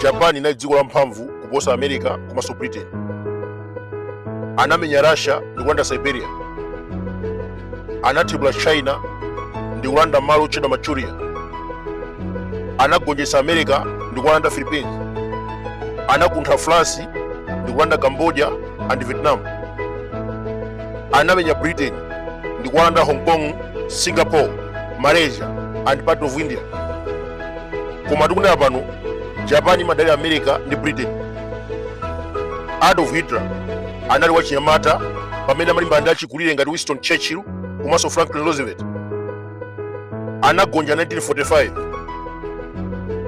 Japan inali dziko la mphamvu kuposa America komanso Britain. Anamenya Russia ndi kulanda Siberia. Anathibula China ndi kulanda malo otchedwa Manchuria. Anagonjetsa America ndi kulanda Philippines. Anakuntha France ndi kulanda Cambodia and Vietnam. Anamenya Britain ndi kulanda Hong Kong, Singapore, Malaysia and part of India. Koma tikunena pano Japan imadalira America ndi Britain. Adolf Hitler anali wachinyamata pamene amalimbana achikulire ngati Winston Churchill komanso Franklin Roosevelt. Anagonja 1945.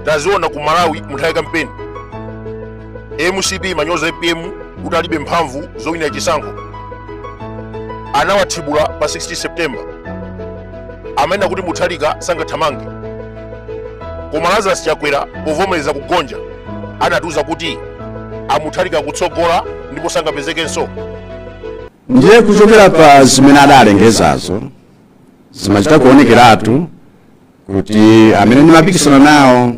Taziona ku Malawi munthawi ya kampeni. MCP manyoza APM kuti alibe mphamvu zowina chisankho. Anawathibula pa 16 September. Amene kuti Mutharika sangathamange. Koma Lazarus Chakwera povomereza kugonja anatuza kuti Mutharika kutsogola ndipo sangapezekenso. Ndiye kuchokera pa zimene adalengezazo zimachita kuonekeratu kuti amene ndimapikisana nawo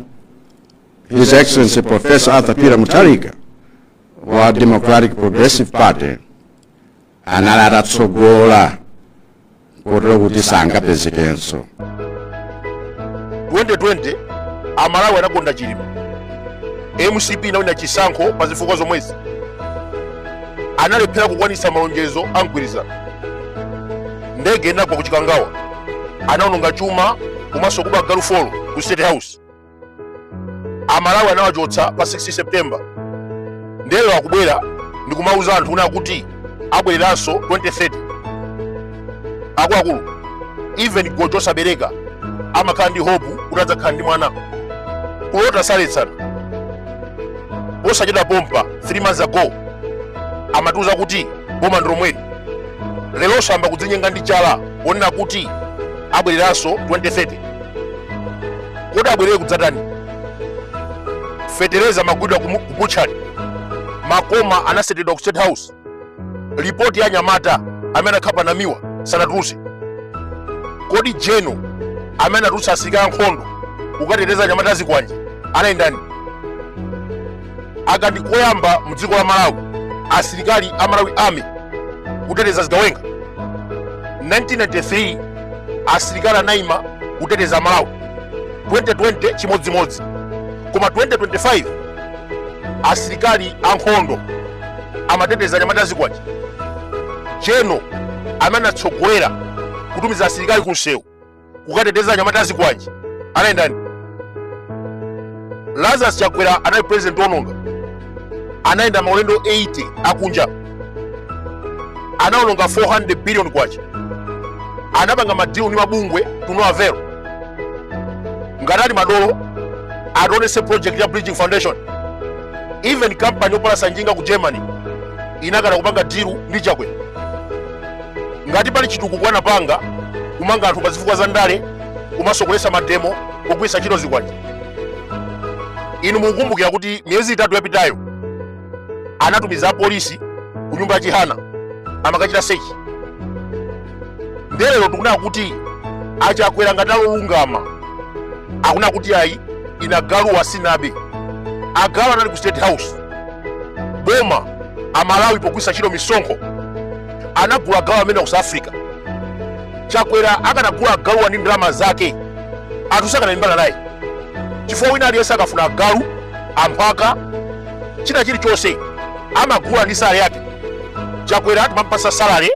His Excellency Professor Arthur Peter Mutharika wa Democratic Progressive Party anali atatsogola kotero kuti sangapezekenso. 2020 Amalawi anagonda chilima. MCP inawina chisankho pa zifukwa zomwezi. Analephera kukwanitsa malonjezo a mgwirizano. Ndege inagwa ku Chikangawa. Anaononga chuma komanso kuba galufolo ku State House. Amalawi anawachotsa pa 6 September. Ndelo akubwera ndi kumauza anthu una kuti abwereranso 2030. Akuluakulu, even Gojo Sabereka amakhala ndi hope kuti adzakhala ndi mwana. Kulota saletsana. Osachita pompa 3 months ago amatuza kuti boma ndilomweli. Lero samba kudzinyenga ndi chala wonena kuti abwereranso 2030. Kodi abwerere kudzatani? Fetereza magwidwa ku butchery. Makoma anasetedwa ku State House. Ripoti ya Nyamata amene akhapa na miwa sanatuluse. Kodi Jeno amene atulutsa asilikali ankhondo kukateteza Nyamata zikwanje anayendani? Akandi koyamba mdziko la Malawi asilikali a Malawi Army kuteteza zigawenga. 1993 asilikali anayima kuteteza Malawi. 2020 chimodzimodzi. Koma 2025 asilikali ankhondo amateteza Nyamata zikwanje. Jeno amene atsogolera kutumiza asilikali kunsewu kukateteza Nyamata zikwanje anayendani? Lazarus Chakwera anali president ononga. Anaenda maulendo 80 akunja. Anaononga 400 billion kwacha. Anapanga madilu ni mabungwe tunoavero. Ngatali madolo adonese project ya Bridging Foundation. Even company opala sanjinga ku Germany inakana kupanga dilu ndi Chakwera. Ngati pali chituku kwana panga kumanga anthu pazifukwa za ndale kumasokolesa mademo kugwisa chito zikwanje. Inu mukumbukira kuti miyezi 3 yapitayo anatumiza polisi ku nyumba ya Chihana amakachita sechi. Ndelero tikunena kuti Achakwera ngati alolungama akuna kuti ayi inagalu wasinabe. Agalu anali ku State House. Boma Amalawi pogwisa chito misonkho anagula galu amene ku South Africa. Chakwera akanagula galu ndi ndalama zake atusakana naye. Chifukwa wina aliyense akafuna galu ampaka china chilichonse amagula ndi salary yake. Chakwera atimampasa salary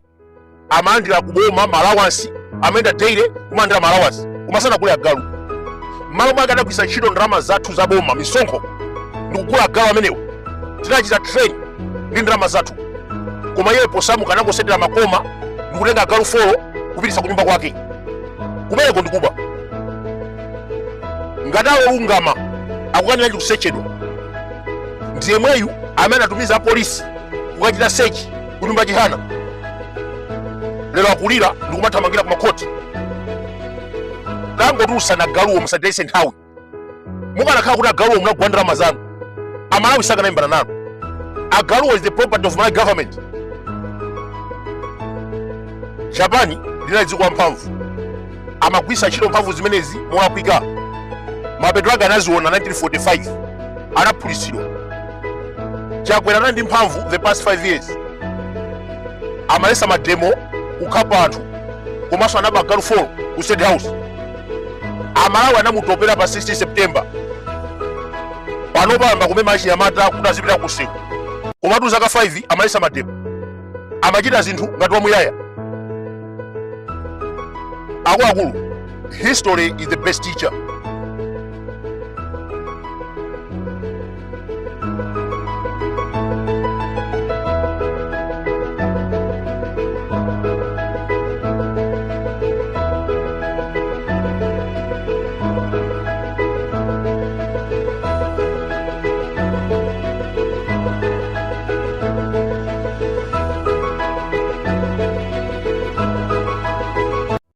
amalandira kuboma malawansi amenda daily kumandira malawansi kumasana kule galu. Malo mwake adagwisa ntchito ndalama zathu za boma misonkho ndi kugula galu amenewo. Tinachita train ndi ndalama zathu. Koma iye posamuka anangosetera makoma ndi kutenga galu folo kupitisa ku nyumba kwake. Kumeneko ndikuba. Ngatalo ungama akukanira kusechedwa. Ndiye mweyu amene atumiza polisi kukachita search ku nyumba Chihana. Lero akulira ndi kumathamangira ku makoti. Kangotusa na galuwo musadese nthawi. Mukanakhala kuti agaluwo munagwandira mazanu. Amalawi sakanaimbana nalo. Agaluwo is the property of my government. Japan linali dziko lamphamvu. Amagwisa ntchito mphamvu zimenezi molakwika. Mapeto ake anaziona 1945 anaphulisidwa. Chakwera anali ndi mphamvu the past 5 years, amalesa mademo kukhapa anthu, komanso anaba galufolo ku State House. Amalawi anamutopera pa 60 September panopamba kumema achinyamata kuti azipita kusiku, komatu zaka 5 amalesa mademo, amachita zinthu ngati wamuyaya. Akuluakulu, history is the best teacher.